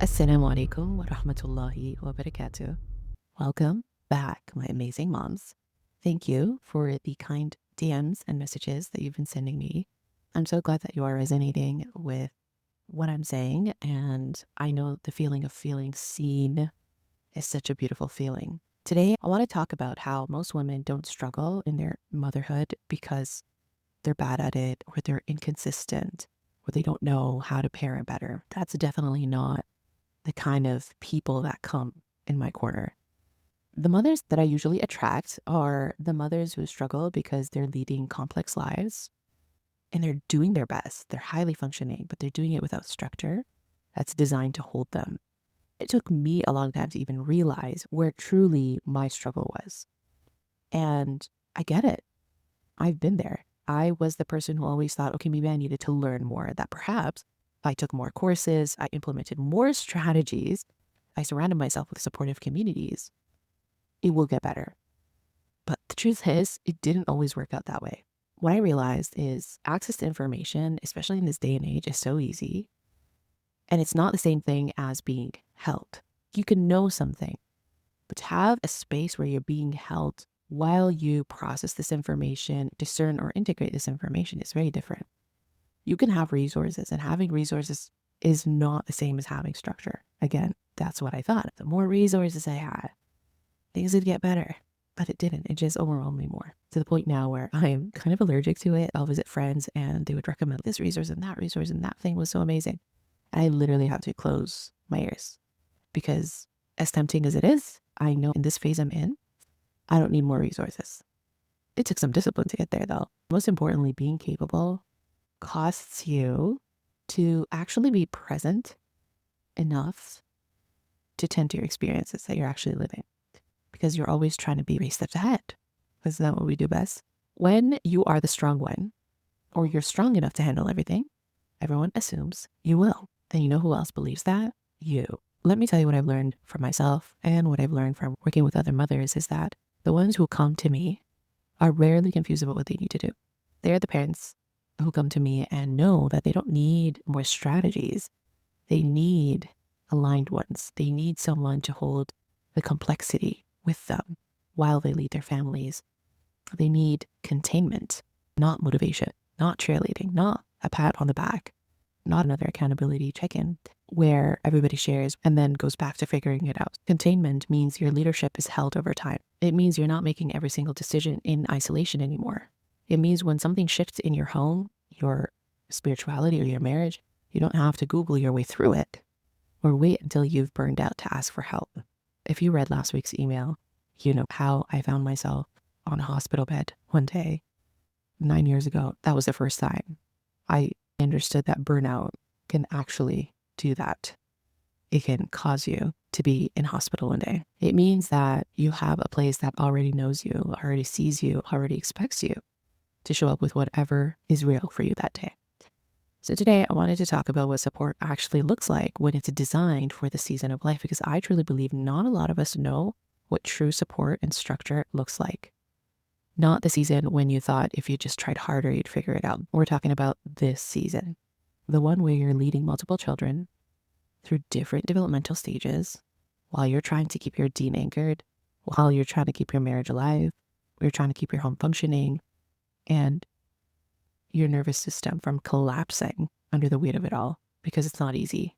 Assalamu alaikum wa rahmatullahi wa barakatuh. Welcome back, my amazing moms. Thank you for the kind DMs and messages that you've been sending me. I'm so glad that you are resonating with what I'm saying. And I know the feeling of feeling seen is such a beautiful feeling. Today, I want to talk about how most women don't struggle in their motherhood because they're bad at it or they're inconsistent or they don't know how to parent better. That's definitely not the kind of people that come in my corner. The mothers that I usually attract are the mothers who struggle because they're leading complex lives and they're doing their best. They're highly functioning, but they're doing it without structure that's designed to hold them. It took me a long time to even realize where truly my struggle was. And I get it. I've been there. I was the person who always thought, okay, maybe I needed to learn more, that perhaps if I took more courses, I implemented more strategies, I surrounded myself with supportive communities, it will get better. But the truth is, it didn't always work out that way. What I realized is access to information, especially in this day and age, is so easy. And it's not the same thing as being held. You can know something, but to have a space where you're being held while you process this information, discern or integrate this information is very different. You can have resources, and having resources is not the same as having structure. Again, that's what I thought. The more resources I had, things would get better, but it didn't. It just overwhelmed me more to the point now where I'm kind of allergic to it. I'll visit friends and they would recommend this resource, and that thing was so amazing. I literally have to close my ears because as tempting as it is, I know in this phase I'm in, I don't need more resources. It took some discipline to get there though. Most importantly, being capable costs you to actually be present enough to tend to your experiences that you're actually living because you're always trying to be 3 steps ahead. Isn't that what we do best? When you are the strong one or you're strong enough to handle everything, everyone assumes you will. And you know who else believes that? You. Let me tell you what I've learned from myself and what I've learned from working with other mothers is that the ones who come to me are rarely confused about what they need to do. They're the parents who come to me and know that they don't need more strategies. They need aligned ones. They need someone to hold the complexity with them while they lead their families. They need containment, not motivation, not cheerleading, not a pat on the back, not another accountability check-in where everybody shares and then goes back to figuring it out. Containment means your leadership is held over time. It means you're not making every single decision in isolation anymore. It means when something shifts in your home, your spirituality or your marriage, you don't have to Google your way through it or wait until you've burned out to ask for help. If you read last week's email, you know how I found myself on a hospital bed one day 9 years ago. That was the first time I understood that burnout can actually do that. It can cause you to be in hospital one day. It means that you have a place that already knows you, already sees you, already expects you to show up with whatever is real for you that day. So today I wanted to talk about what support actually looks like when it's designed for the season of life, because I truly believe not a lot of us know what true support and structure looks like. Not the season when you thought if you just tried harder, you'd figure it out. We're talking about this season, the one where you're leading multiple children through different developmental stages while you're trying to keep your dean anchored, while you're trying to keep your marriage alive, you're trying to keep your home functioning, and your nervous system from collapsing under the weight of it all, because it's not easy.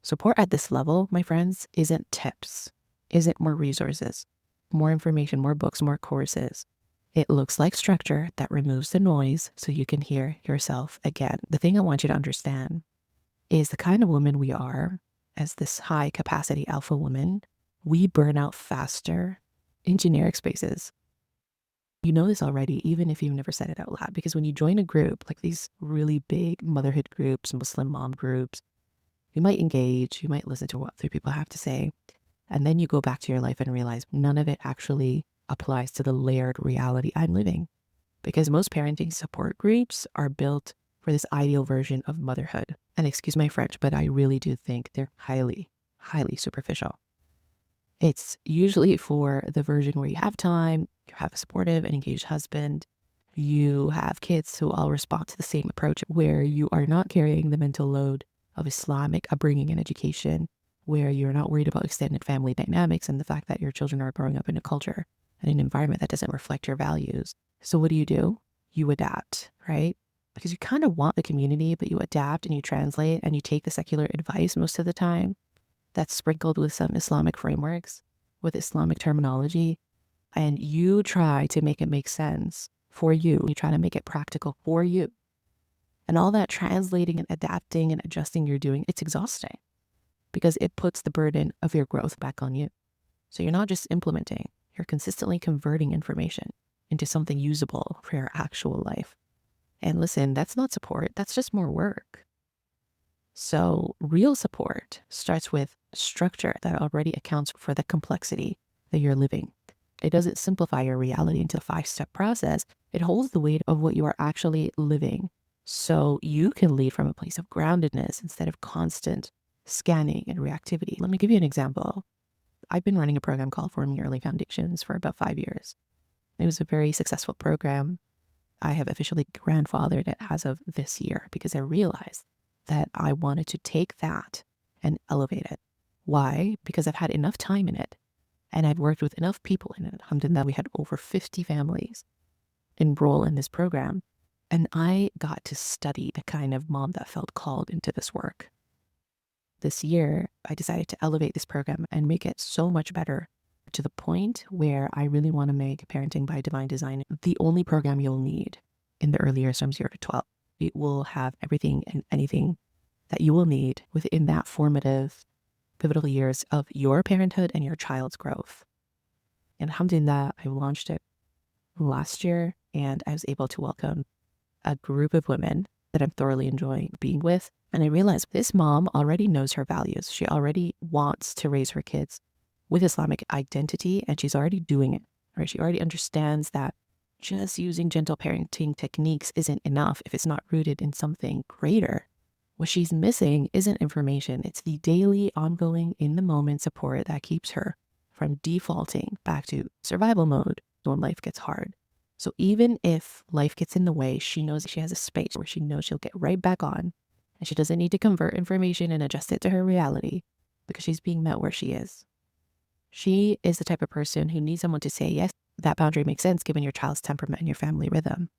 Support at this level, my friends, isn't tips, isn't more resources, more information, more books, more courses. It looks like structure that removes the noise so you can hear yourself again. The thing I want you to understand is the kind of woman we are as this high capacity alpha woman, we burn out faster in generic spaces. You know this already, even if you've never said it out loud, because when you join a group, like these really big motherhood groups, Muslim mom groups, you might engage, you might listen to what other people have to say, and then you go back to your life and realize none of it actually applies to the layered reality I'm living. Because most parenting support groups are built for this ideal version of motherhood. And excuse my French, but I really do think they're highly, highly superficial. It's usually for the version where you have time, you have a supportive and engaged husband, you have kids who all respond to the same approach where you are not carrying the mental load of Islamic upbringing and education. where you're not worried about extended family dynamics and the fact that your children are growing up in a culture and an environment that doesn't reflect your values. So what do? You adapt, right? Because you kind of want the community, but you adapt and you translate and you take the secular advice most of the time that's sprinkled with some Islamic frameworks, with Islamic terminology, and you try to make it make sense for you. You try to make it practical for you. And all that translating and adapting and adjusting you're doing, it's exhausting because it puts the burden of your growth back on you. So you're not just implementing, you're consistently converting information into something usable for your actual life. And listen, that's not support, that's just more work. So real support starts with structure that already accounts for the complexity that you're living. It doesn't simplify your reality into a 5-step process. It holds the weight of what you are actually living. So you can lead from a place of groundedness instead of constant scanning and reactivity. Let me give you an example. I've been running a program called Forming Early Foundations for about 5 years. It was a very successful program. I have officially grandfathered it as of this year because I realized that I wanted to take that and elevate it. Why? Because I've had enough time in it and I've worked with enough people in it. Alhamdulillah, we had over 50 families enroll in this program. And I got to study the kind of mom that felt called into this work. This year, I decided to elevate this program and make it so much better to the point where I really want to make Parenting by Divine Design the only program you'll need in the early years from 0 to 12. It will have everything and anything that you will need within that formative, pivotal years of your parenthood and your child's growth. And alhamdulillah, I launched it last year and I was able to welcome a group of women that I'm thoroughly enjoying being with. And I realized this mom already knows her values. She already wants to raise her kids with Islamic identity, and she's already doing it, right? She already understands that just using gentle parenting techniques isn't enough if it's not rooted in something greater. What she's missing isn't information. It's the daily, ongoing, in-the-moment support that keeps her from defaulting back to survival mode when life gets hard. So even if life gets in the way, she knows she has a space where she knows she'll get right back on, and she doesn't need to convert information and adjust it to her reality because she's being met where she is. She is the type of person who needs someone to say, yes, that boundary makes sense given your child's temperament and your family rhythm.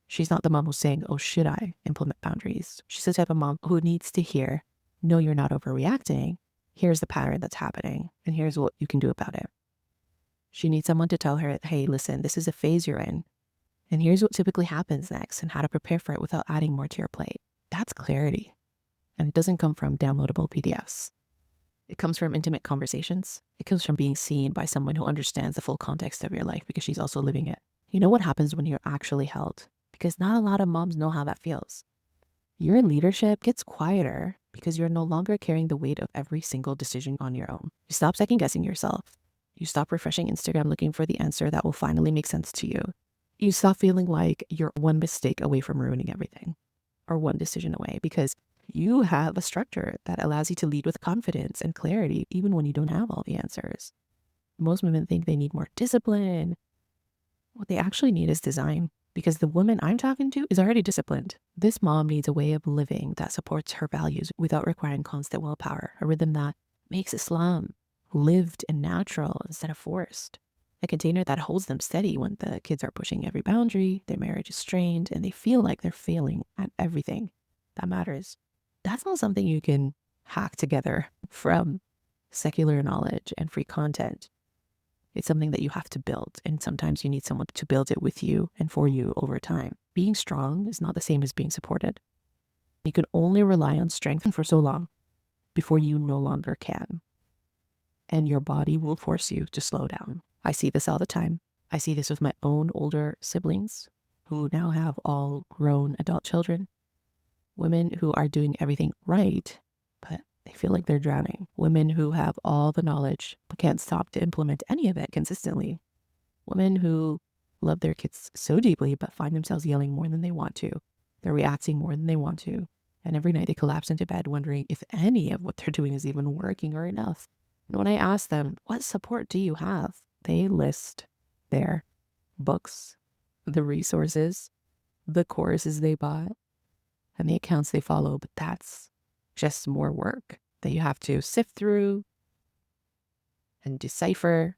She's not the mom who's saying, oh, should I implement boundaries? She's the type of mom who needs to hear, no, you're not overreacting. Here's the pattern that's happening, and here's what you can do about it. She needs someone to tell her, hey, listen, this is a phase you're in, and here's what typically happens next and how to prepare for it without adding more to your plate. That's clarity. And it doesn't come from downloadable PDFs. It comes from intimate conversations. It comes from being seen by someone who understands the full context of your life because she's also living it. You know what happens when you're actually held? Because not a lot of moms know how that feels. Your leadership gets quieter because you're no longer carrying the weight of every single decision on your own. You stop second guessing yourself. You stop refreshing Instagram looking for the answer that will finally make sense to you. You stop feeling like you're one mistake away from ruining everything or one decision away because you have a structure that allows you to lead with confidence and clarity even when you don't have all the answers. Most women think they need more discipline. What they actually need is design because the woman I'm talking to is already disciplined. This mom needs a way of living that supports her values without requiring constant willpower, a rhythm that makes Islam lived and natural instead of forced. A container that holds them steady when the kids are pushing every boundary, their marriage is strained, and they feel like they're failing at everything that matters. That's not something you can hack together from secular knowledge and free content. It's something that you have to build, and sometimes you need someone to build it with you and for you over time. Being strong is not the same as being supported. You can only rely on strength for so long before you no longer can. And your body will force you to slow down. I see this all the time. I see this with my own older siblings who now have all grown adult children. Women who are doing everything right, but they feel like they're drowning. Women who have all the knowledge, but can't stop to implement any of it consistently. Women who love their kids so deeply, but find themselves yelling more than they want to. They're reacting more than they want to. And every night they collapse into bed wondering if any of what they're doing is even working or enough. And when I ask them, what support do you have? They list their books, the resources, the courses they bought, and the accounts they follow, but that's just more work. that you have to sift through and decipher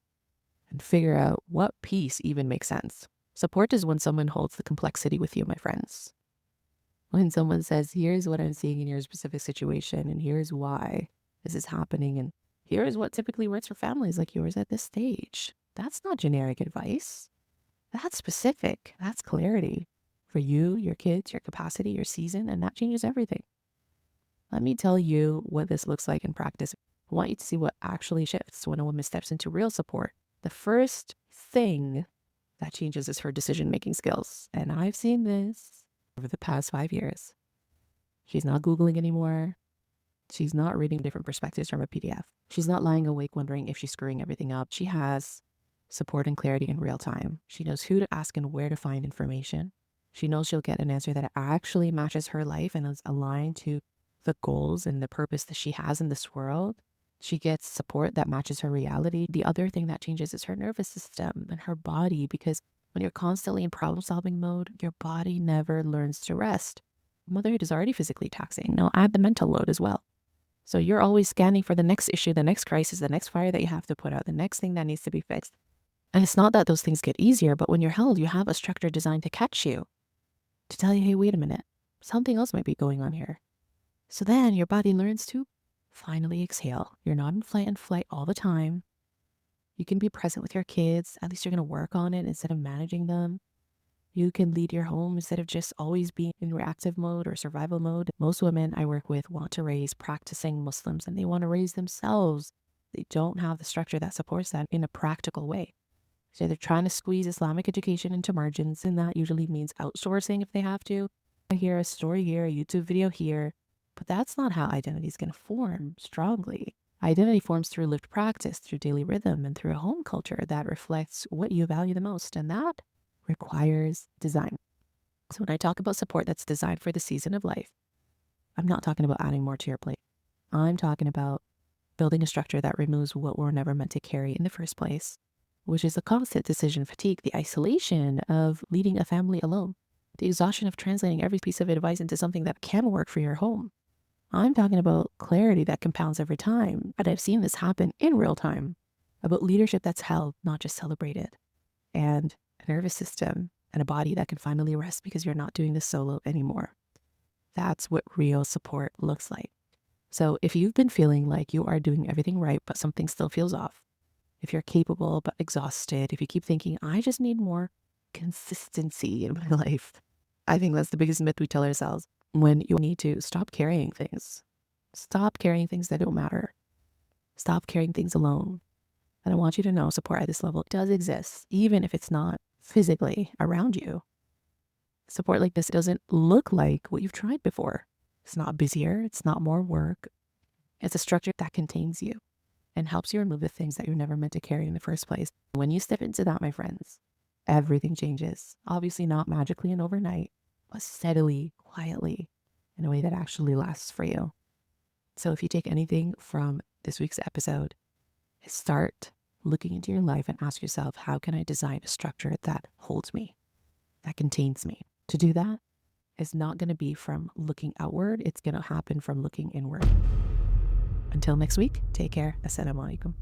and figure out what piece even makes sense. Support is when someone holds the complexity with you, my friends. When someone says, here's what I'm seeing in your specific situation, and here's why this is happening, and here's what typically works for families like yours at this stage. That's not generic advice. That's specific. That's clarity for you, your kids, your capacity, your season, and that changes everything. Let me tell you what this looks like in practice. I want you to see what actually shifts when a woman steps into real support. The first thing that changes is her decision-making skills. And I've seen this over the past 5 years. She's not Googling anymore. She's not reading different perspectives from a PDF. She's not lying awake wondering if she's screwing everything up. She has support and clarity in real time. She knows who to ask and where to find information. She knows she'll get an answer that actually matches her life and is aligned to the goals and the purpose that she has in this world. She gets support that matches her reality. The other thing that changes is her nervous system and her body, because when you're constantly in problem-solving mode, your body never learns to rest. Motherhood is already physically taxing. Now add the mental load as well. So you're always scanning for the next issue, the next crisis, the next fire that you have to put out, the next thing that needs to be fixed. And it's not that those things get easier, but when you're held, you have a structure designed to catch you, to tell you, hey, wait a minute, something else might be going on here. So then your body learns to finally exhale. You're not in fight and flight all the time. You can be present with your kids. At least you're going to work on it instead of managing them. You can lead your home instead of just always being in reactive mode or survival mode. Most women I work with want to raise practicing Muslims, and they want to raise themselves. They don't have the structure that supports that in a practical way. So they're trying to squeeze Islamic education into margins, and that usually means outsourcing if they have to. I hear a story here, a YouTube video here, but that's not how identity is going to form strongly. Identity forms through lived practice, through daily rhythm, and through a home culture that reflects what you value the most, and that requires design. So when I talk about support that's designed for the season of life, I'm not talking about adding more to your plate. I'm talking about building a structure that removes what we're never meant to carry in the first place, which is the constant decision fatigue, the isolation of leading a family alone, the exhaustion of translating every piece of advice into something that can work for your home. I'm talking about clarity that compounds every time, and I've seen this happen in real time, about leadership that's held, not just celebrated, and a nervous system and a body that can finally rest because you're not doing this solo anymore. That's what real support looks like. So if you've been feeling like you are doing everything right, but something still feels off, if you're capable but exhausted, if you keep thinking, I just need more consistency in my life, I think that's the biggest myth we tell ourselves. When you need to stop carrying things. Stop carrying things that don't matter. Stop carrying things alone. And I want you to know support at this level does exist, even if it's not physically around you. Support like this doesn't look like what you've tried before. It's not busier. It's not more work. It's a structure that contains you and helps you remove the things that you're never meant to carry in the first place. When you step into that, my friends, everything changes. Obviously not magically and overnight, but steadily, quietly, in a way that actually lasts for you. So if you take anything from this week's episode, start looking into your life and ask yourself, how can I design a structure that holds me, that contains me? To do that is not going to be from looking outward. It's going to happen from looking inward. Until next week, take care. Assalamu alaikum.